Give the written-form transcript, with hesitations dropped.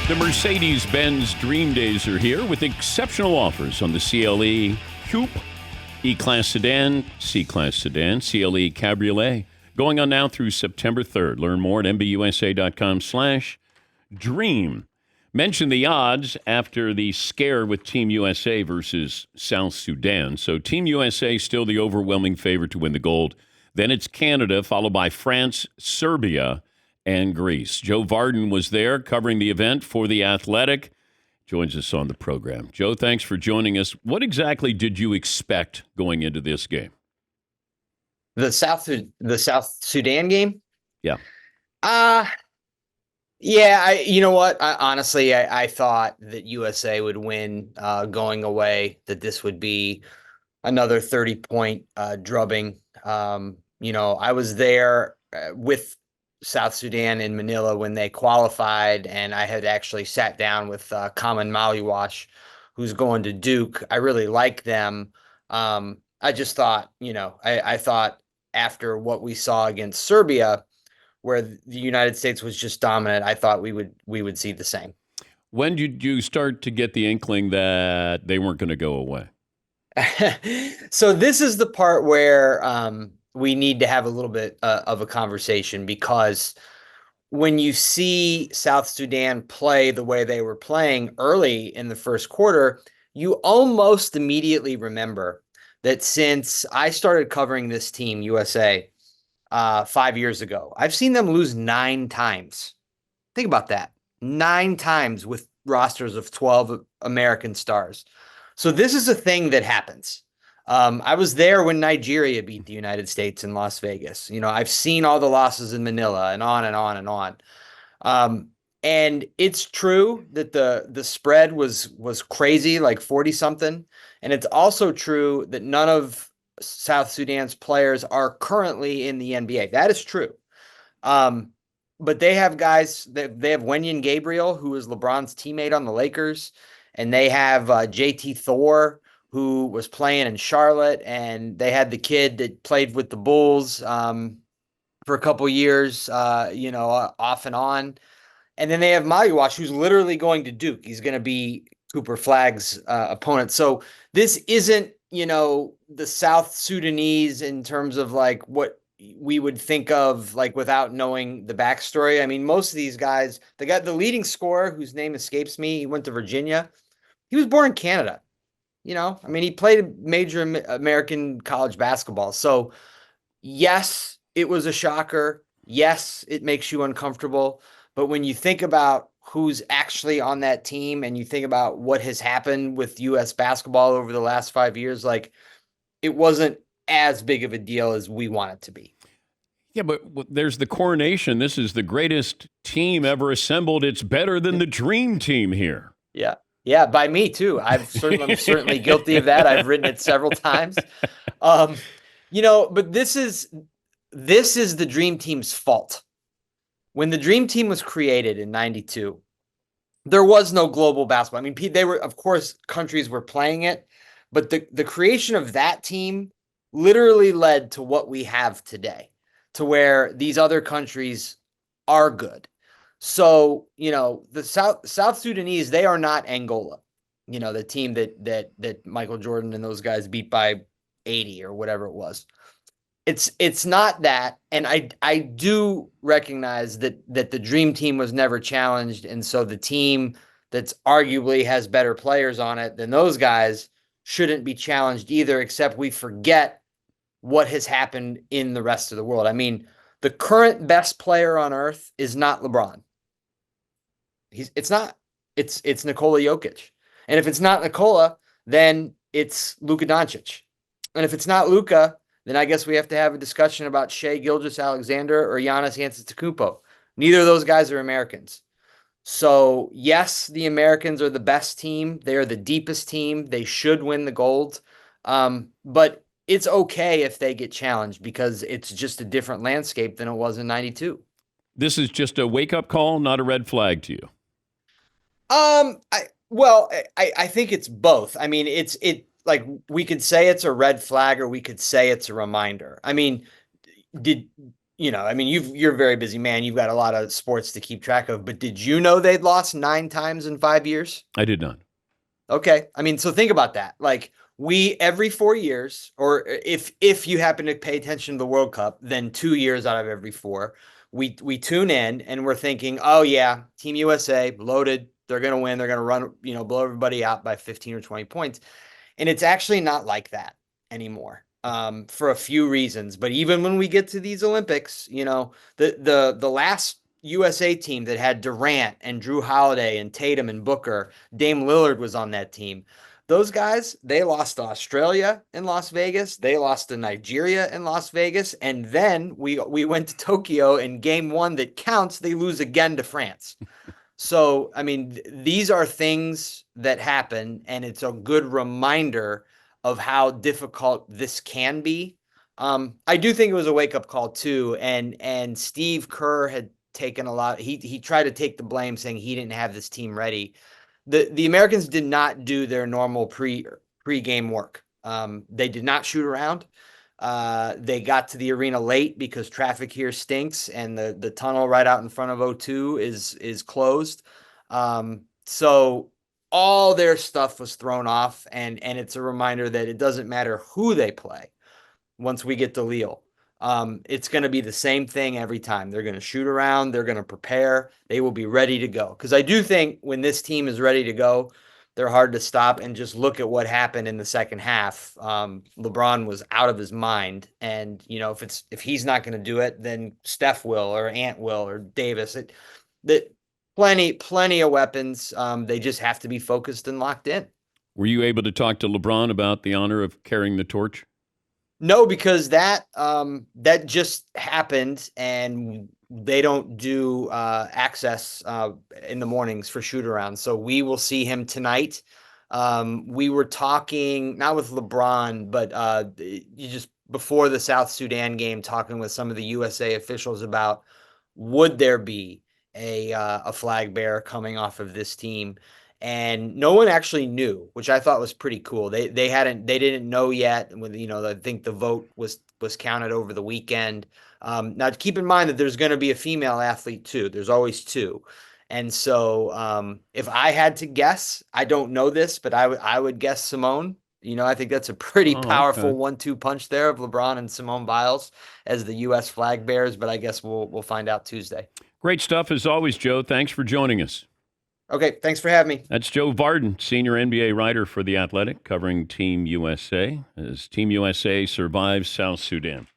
The Mercedes-Benz Dream Days are here with exceptional offers on the CLE Coupe, E-Class Sedan, C-Class Sedan, CLE Cabriolet. Going on now through September 3rd. Learn more at mbusa.com/dream. Mention the odds after the scare with Team USA versus South Sudan. So Team USA still the overwhelming favorite to win the gold. Then it's Canada, followed by France, Serbia, and Greece. Joe Vardon was there covering the event for The Athletic. Joins us on the program. Joe, thanks for joining us. What exactly did you expect going into this game? The South Sudan game? Yeah. Yeah, you know what? Honestly, I thought that USA would win going away, that this would be another 30-point drubbing. I was there with South Sudan in Manila when they qualified, and I had actually sat down with Kaman Maliwash, who's going to Duke. I really like them. I just thought, I thought after what we saw against Serbia, where the United States was just dominant, I thought we would see the same. When did you start to get the inkling that they weren't going to go away? So this is the part where we need to have a little bit of a conversation, because when you see South Sudan play the way they were playing early in the first quarter, you almost immediately remember that since I started covering this team, USA, 5 years ago, I've seen them lose 9 times. Think about that. 9 times with rosters of 12 American stars. So this is a thing that happens. I was there when Nigeria beat the United States in Las Vegas. I've seen all the losses in Manila and on and on and on. And it's true that the spread was crazy, like 40 something. And it's also true that none of South Sudan's players are currently in the NBA. That is true. But they have guys, they have Wenyen Gabriel, who is LeBron's teammate on the Lakers. And they have JT Thor, who was playing in Charlotte. And they had the kid that played with the Bulls for a couple years, off and on. And then they have Maliwash, who's literally going to Duke. He's going to be Cooper Flagg's opponent. So this isn't, the South Sudanese in terms of like what we would think of, like, without knowing the backstory. I mean, most of these guys, the leading scorer, whose name escapes me, he went to Virginia. He was born in Canada. He played major American college basketball. So yes, it was a shocker. Yes, it makes you uncomfortable. But when you think about who's actually on that team and you think about what has happened with U.S. basketball over the last 5 years, like, it wasn't as big of a deal as we want it to be. Yeah, but there's the coronation. This is the greatest team ever assembled. It's better than the dream team here. Yeah. Yeah, by me too. I'm certainly guilty of that. I've written it several times. But this is the dream team's fault. When the dream team was created in 92, there was no global basketball. I mean, they were, of course, countries were playing it, but the creation of that team literally led to what we have today, to where these other countries are good. So, the South Sudanese, they are not Angola, the team that Michael Jordan and those guys beat by 80 or whatever it was. It's not that. And I do recognize that the dream team was never challenged. And so the team that's arguably has better players on it than those guys shouldn't be challenged either, except we forget what has happened in the rest of the world. I mean, the current best player on earth is not LeBron. It's not. It's Nikola Jokic. And if it's not Nikola, then it's Luka Doncic. And if it's not Luka, then I guess we have to have a discussion about Shai Gilgeous-Alexander or Giannis Antetokounmpo. Neither of those guys are Americans. So yes, the Americans are the best team. They are the deepest team. They should win the gold. But it's okay if they get challenged, because it's just a different landscape than it was in 92. This is just a wake-up call, not a red flag to you. I think it's both. I mean, like, we could say it's a red flag or we could say it's a reminder. I mean, I mean, you're a very busy man. You've got a lot of sports to keep track of, but did you know they'd lost 9 times in 5 years? I did not. Okay. I mean, so think about that. Like we every 4 years, or if you happen to pay attention to the World Cup, then 2 years out of every four, we tune in and we're thinking, oh yeah, Team USA loaded. They're gonna win. They're gonna run, blow everybody out by 15 or 20 points. And it's actually not like that anymore, for a few reasons. But even when we get to these Olympics, the last USA team that had Durant and Drew Holiday and Tatum and Booker, Dame Lillard was on that team. Those guys, they lost to Australia in Las Vegas. They lost to Nigeria in Las Vegas. And then we went to Tokyo, in game one that counts, they lose again to France. So, I mean, these are things that happen, and it's a good reminder of how difficult this can be. I do think it was a wake up call too, and Steve Kerr had taken a lot. He tried to take the blame, saying he didn't have this team ready. The Americans did not do their normal pre-game work. They did not shoot around. They got to the arena late because traffic here stinks, and the tunnel right out in front of O2 is closed. So all their stuff was thrown off, and it's a reminder that it doesn't matter who they play once we get to Lille. It's going to be the same thing every time. They're going to shoot around. They're going to prepare. They will be ready to go. Because I do think when this team is ready to go, they're hard to stop. And just look at what happened in the second half. LeBron was out of his mind. And, if he's not going to do it, then Steph will, or Ant will, or Davis. Plenty of weapons. They just have to be focused and locked in. Were you able to talk to LeBron about the honor of carrying the torch? No, because that just happened, and they don't do access in the mornings for shoot around. So we will see him tonight. We were talking not with LeBron, but you just before the South Sudan game, talking with some of the USA officials about would there be a flag bearer coming off of this team. And no one actually knew, which I thought was pretty cool. They didn't know yet. When I think the vote was counted over the weekend. Now keep in mind that there's going to be a female athlete too. There's always two, and so if I had to guess, I don't know this, but I would guess Simone. I think that's a pretty powerful Okay. 1-2 punch there of LeBron and Simone Biles as the U.S. flag bearers. But I guess we'll find out Tuesday. Great stuff as always, Joe. Thanks for joining us. Okay, thanks for having me. That's Joe Vardon, senior NBA writer for The Athletic, covering Team USA as Team USA survives South Sudan.